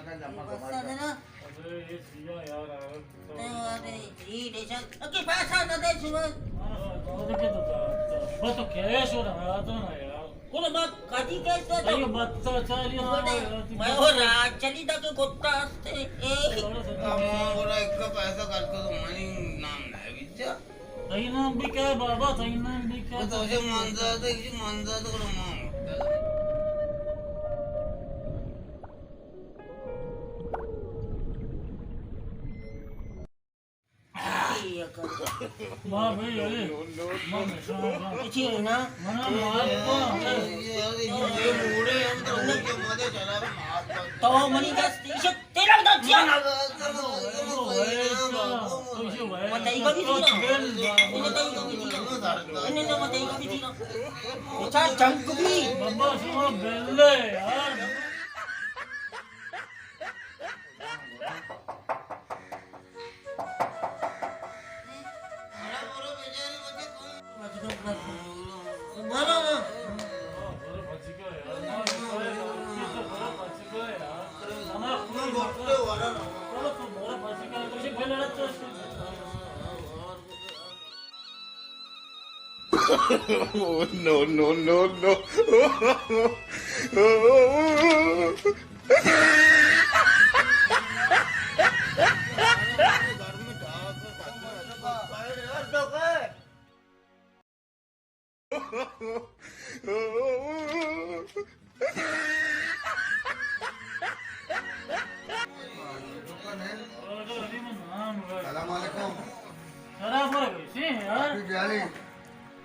पैसा देना अरे ये सिया यार अरे जी देशा ओके पैसा न दे सुबह 어떻게 또 कैश हो रहा तो ना यार कोण मग कधी काय असतं ये बच्चा चाली मैं हो चली दा के गोट्टा असते ए बोला एक पैसा करतो तो मनी नाम नाही विचार ताई नाम भी क्या है बाबा ताई नाम भी क्या तो असे मानजा तो कोण माम मां भाई अरे मां में किती आहे ना मना मार ये मुडे हम तो उनके मध्ये चला तो मनी जास्त तेला दाचिया मग ताई कधी दिला इने तो मग ताई कधी दिला अच्छा चंक भी बाबा सुनो बेल्ले यार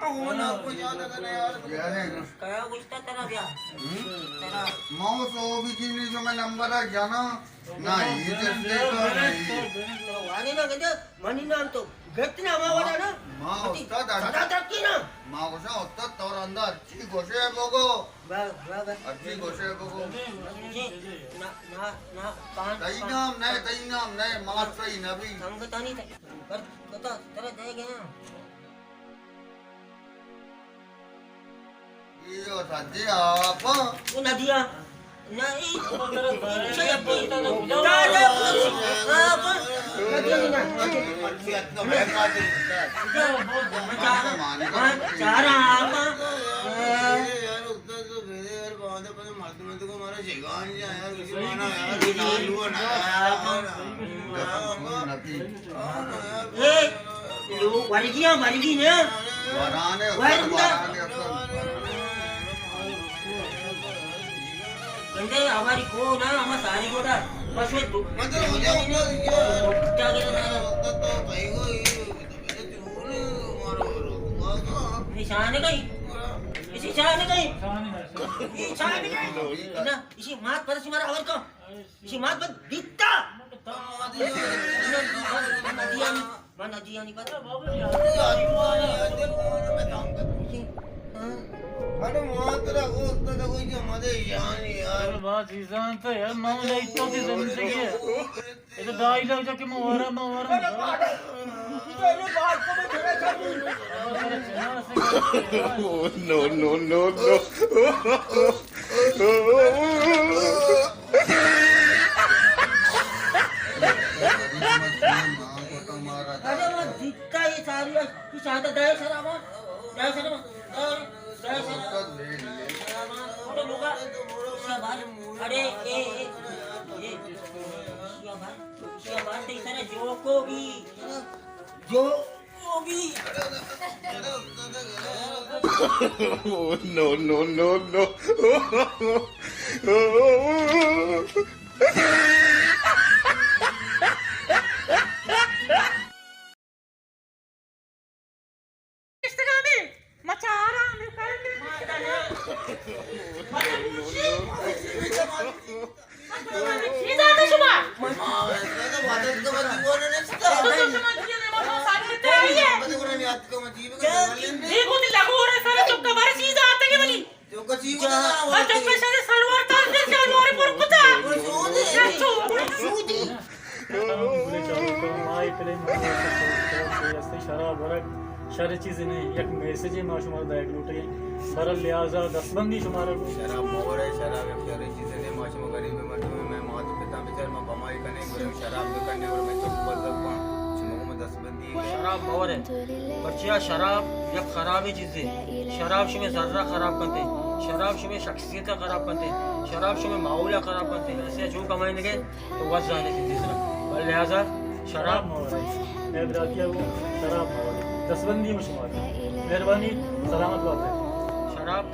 Oh, no. काय गोष्ट त्याला द्या त्याला माउस ओ बिजली जो मैं नंबर है जाना नहीं जल्दी तो नहीं वाणी ना गजे मनी ना तो गत ना मावला ना माउस सदा तक ना माउस होता तोर अंदर अच्छी गोशे बगो बा अच्छी गोशे बगो ना पान तई नाम नहीं मार सही नबी संगतानी कर कता तेरा दे गया ये सच्ची आप वो नदिया नहीं saya pun cara apa lu balikinya म्हणजे हमारी को ना हम सारी को ना बस में मतलब मुझे क्या कहना निशान कहीं इसी निशान कहीं ना इसी मात पर तुम्हारा और को इसी मात पर दिखता नदिया नहीं पता अरे मात्र होता तो कोई मध्ये जान यार बात इंसान तो यार मामला इतना की जिंदगी है ये तो दाई लग जाके मवारा Oh, no. अरे वो दिखता ये सारी की शादी दाई सराबा अरे जो को भी Oh, no. सारी चीजें नहीं एक मैसेज है माशुमार दायक लूटे सरल लिहाजा दसबंदी शुमारा को शराब मोरे शराब एक सारी चीजें ने माशुमा गरीब में मर्द में मैं मात पिता कमाई करने शराब भी करने और मैं चुप कर सकूं चुमको में 10 बंदी शराब और है बच्चिया शराब या खराब चीज़ है शराब शुमे ज़र्रा खराब करते शराब शुमे शख्सियत खराब करते शराब शुमे माहौल खराब करते ऐसे जो कमाएंगे तो वह जाने की तीसरा और लिहाजा शराब मैं बता दिया वो शराब 10 बंदी में शुमार है। मेहरबानी सलामत बात है। शराब